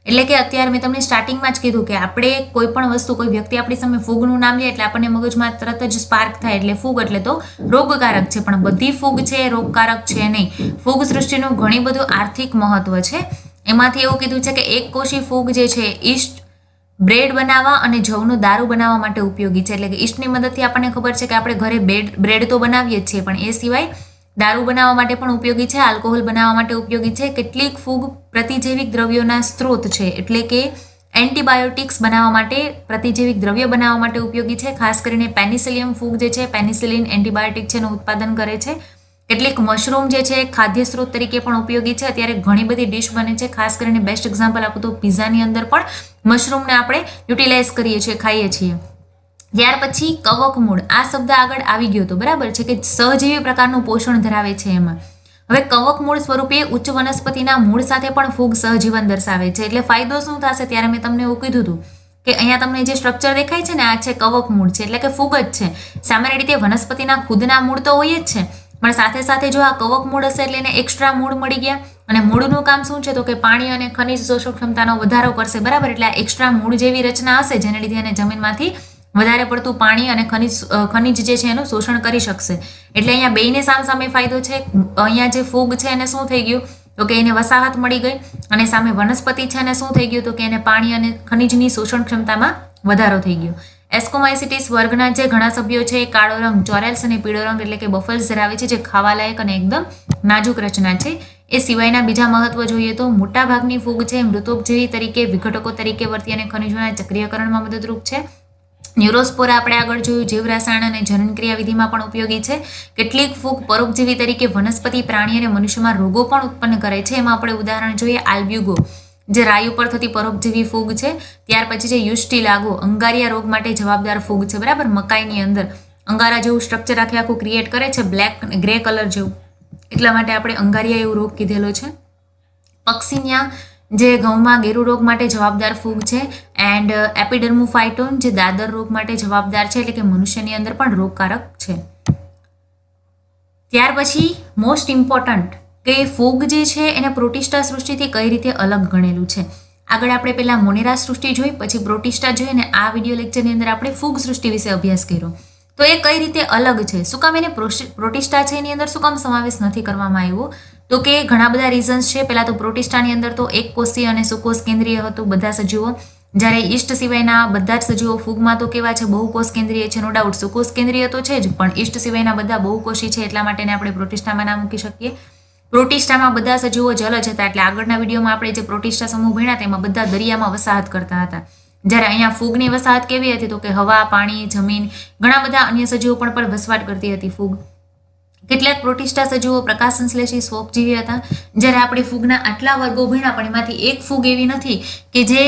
એટલે કે અત્યારે મેં તમને સ્ટાર્ટિંગમાં જ કીધું કે આપણે કોઈ પણ વસ્તુ, કોઈ વ્યક્તિ આપણી સામે ફૂગનું નામ લે એટલે આપણને મગજમાં તરત જ સ્પાર્ક થાય એટલે ફૂગ એટલે તો રોગકારક છે. પણ બધી ફૂગ છે એ રોગકારક છે નહીં. ફૂગ સૃષ્ટિનું ઘણી બધું આર્થિક મહત્વ છે. એમાંથી એવું કીધું છે કે એક કોષી ફૂગ જે છે ઈસ્ટ બ્રેડ બનાવવા અને જવનો દારૂ બનાવવા માટે ઉપયોગી છે. એટલે કે ઈસ્ટની મદદથી આપણને ખબર છે કે આપણે ઘરે બ્રેડ તો બનાવીએ જ છીએ, પણ એ સિવાય દારૂ બનાવવા માટે પણ ઉપયોગી છે, આલ્કોહોલ બનાવવા માટે ઉપયોગી છે. કેટલીક ફૂગ પ્રતિજૈવિક દ્રવ્યોના સ્ત્રોત છે, એટલે કે એન્ટીબાયોટિક્સ બનાવવા માટે, પ્રતિજૈવિક દ્રવ્ય બનાવવા માટે ઉપયોગી છે. ખાસ કરીને પેનિસિલિયમ ફૂગ જે છે, પેનિસિલિન એન્ટીબાયોટિક છે એનું ઉત્પાદન કરે છે. કેટલીક મશરૂમ જે છે ખાદ્ય સ્ત્રોત તરીકે પણ ઉપયોગી છે. અત્યારે ઘણી બધી ડિશ બને છે, ખાસ કરીને બેસ્ટ એક્ઝામ્પલ આપું તો પિઝાની અંદર પણ મશરૂમને આપણે યુટિલાઇઝ કરીએ છીએ, ખાઈએ છીએ. ત્યાર પછી કવકમૂળ, આ શબ્દ આગળ આવી ગયો હતો, બરાબર છે, કે સહજીવી પ્રકારનું પોષણ ધરાવે છે એમાં. હવે કવકમૂળ સ્વરૂપે ઉચ્ચ વનસ્પતિના મૂળ સાથે પણ ફૂગ સહજીવન દર્શાવે છે. એટલે ફાયદો શું થશે, ત્યારે મેં તમને એવું કીધું હતું કે અહીંયા તમને જે સ્ટ્રક્ચર દેખાય છે ને, આ છે કવકમૂળ છે, એટલે કે ફૂગ જ છે. સામાન્ય રીતે વનસ્પતિના ખુદના મૂળ તો હોય જ છે, પણ સાથે સાથે જો આ કવક મૂળ હશે એટલે એને એક્સ્ટ્રા મૂળ મળી ગયા. અને મૂળનું કામ શું છે, તો કે પાણી અને ખનિજ શોષણ ક્ષમતાનો વધારો કરશે, બરાબર. એટલે આ એક્સ્ટ્રા મૂળ જેવી રચના હશે જેને લીધે એને જમીનમાંથી વધારે પડતું પાણી અને ખનિજ જે છે એનું શોષણ કરી શકશે. એટલે અહીંયા બેયને સામસામે ફાયદો છે. અહીંયા જે ફૂગ છે એને શું થઈ ગયું, તો કે એને વસાહત મળી ગઈ, અને સામે વનસ્પતિ છે એને શું થઈ ગયું, તો કે એને પાણી અને ખનિજની શોષણ ક્ષમતામાં વધારો થઈ ગયો. એસ્કોમાઇસિટીસ વર્ગના જે ઘણા સભ્યો છે એ કાળો રંગ, ચોરેલ્સ અને પીળો રંગ એટલે કે બફલ્સ ધરાવે છે, જે ખાવાલાયક અને એકદમ નાજુક રચના છે. એ સિવાયના બીજા મહત્વ જોઈએ તો મોટાભાગની ફૂગ છે મૃતોપજીવી તરીકે, વિઘટકો તરીકે વર્તી અને ખનિજોના ચક્રીયકરણમાં મદદરૂપ છે. ન્યુરોસ્પોરા આપણે આગળ જોયું, જીવ રસાયણ અને જનનક્રિયા વિધિમાં પણ ઉપયોગી છે. કેટલીક ફૂગ પરોપજીવી તરીકે વનસ્પતિ, પ્રાણી અને મનુષ્યમાં રોગો પણ ઉત્પન્ન કરે છે. એમાં આપણે ઉદાહરણ જોઈએ આલ્બ્યુગો, જે રાયુ પર થતી પરોપજીવી ફૂગ છે. ત્યાર પછી છે યુસ્ટિલાગો, અંગારિયા રોગ માટે જવાબદાર ફૂગ છે, બરાબર. મકાઈની અંદર અંગારા જેવું સ્ટ્રક્ચર આખું ક્રિએટ કરે છે, બ્લેક ગ્રે કલર જેવું, એટલા માટે આપણે અંગારિયા એવો રોગ કીધેલો છે. પક્સિનિયા જે ઘઉંમાં ગેરુ રોગ માટે જવાબદાર ફૂગ છે. એન્ડ એપિડર્મોફાઇટોન જે દાદર રોગ માટે જવાબદાર છે, એટલે કે મનુષ્યની અંદર પણ રોગકારક છે. ત્યાર પછી મોસ્ટ ઇમ્પોર્ટન્ટ કે ફૂગ જે છે એને પ્રોટિસ્ટા સૃષ્ટિથી કઈ રીતે અલગ ગણેલું છે. આગળ આપણે પહેલા મોનેરા સૃષ્ટિ જોઈ, પછી પ્રોટિસ્ટા જોઈ, અને આ વિડીયો લેક્ચરની અંદર આપણે ફૂગ સૃષ્ટિ વિશે અભ્યાસ કર્યો. તો એ કઈ રીતે અલગ છે, શું કામ એને પ્રોટિસ્ટા છે એની અંદર શું કામ સમાવેશ નથી કરવામાં આવ્યો, તો કે ઘણા બધા રીઝન્સ છે. પહેલા તો પ્રોટિસ્ટાની અંદર તો એક કોષીય અને સુકોષ કેન્દ્રીય હતું બધા સજીવો, જ્યારે ઈસ્ટ સિવાયના બધા જ સજીવો ફૂગમાં તો કેવા છે, બહુકોષ કેન્દ્રીય છે. નો ડાઉટ સુકોષ કેન્દ્રીય તો છે જ, પણ ઈસ્ટ સિવાયના બધા બહુકોષી છે, એટલા માટે આપણે પ્રોટિસ્ટામાં ના મૂકી શકીએ. પ્રોટિસ્ટામાં બધા સજીવો જલજ હતા, એટલે આગળના વિડીયોમાં આપણે જે પ્રોટિસ્ટા સમૂહ ભણ્યા તેમાં બધા દરિયામાં વસાહત કરતા હતા. જ્યારે અહીંયા ફૂગની વસાહત કેવી હતી, તો કે હવા, પાણી, જમીન, ઘણા બધા અન્ય સજીવો પણ વસવાટ કરતી હતી ફૂગ. કેટલાક પ્રોટિસ્ટા સજીવો પ્રકાશસંશ્લેષી સ્વોપજીવી હતા. જ્યારે આપણે ફૂગના આટલા વર્ગો ભણ્યા, પણ એમાંથી એક ફૂગ એવી નથી કે જે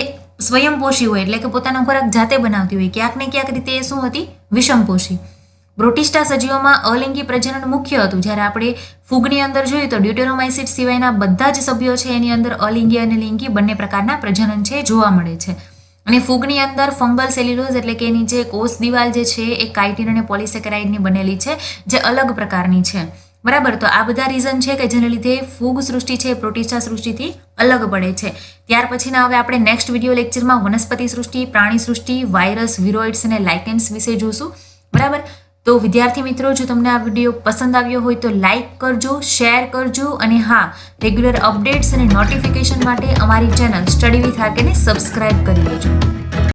સ્વયંપોષી હોય, એટલે કે પોતાનો ખોરાક જાતે બનાવતી હોય. ક્યાંક ને ક્યાંક રીતે એ શું હતી, વિષમપોષી. પ્રોટિસ્ટા સજીવોમાં અલિંગી પ્રજનન મુખ્ય હતું. જ્યારે આપણે ફૂગની અંદર જોઈએ તો ડ્યુટેરોમાઇસિટ સિવાયના બધા જ સભ્યો છે એની અંદર અલિંગી અને લિંગી બંને પ્રકારના પ્રજનન છે જોવા મળે છે. અને ફૂગની અંદર ફંગલ સેલ્યુલોઝ એટલે કે એની જે કોષ દિવાલ જે છે એ કાઇટિન અને પોલિસેકેરાઇડની બનેલી છે, જે અલગ પ્રકારની છે, બરાબર. તો આ બધા રીઝન છે કે જેને લીધે ફૂગ સૃષ્ટિ છે પ્રોટિસ્ટા સૃષ્ટિથી અલગ પડે છે. ત્યાર પછીના હવે આપણે નેક્સ્ટ વિડીયો લેક્ચરમાં વનસ્પતિ સૃષ્ટિ, પ્રાણી સૃષ્ટિ, વાયરસ, વિરોઇડ્સ અને લાઇકેન્સ વિશે જોશું, બરાબર. તો વિદ્યાર્થી મિત્રો, જો તમને આ વિડીયો પસંદ આવ્યો હોય તો લાઇક કરજો, શેર કરજો, અને હા, રેગ્યુલર અપડેટ્સ અને નોટિફિકેશન માટે અમારી ચેનલ સ્ટડી વિથ આરકેને સબસ્ક્રાઇબ કરી લેજો.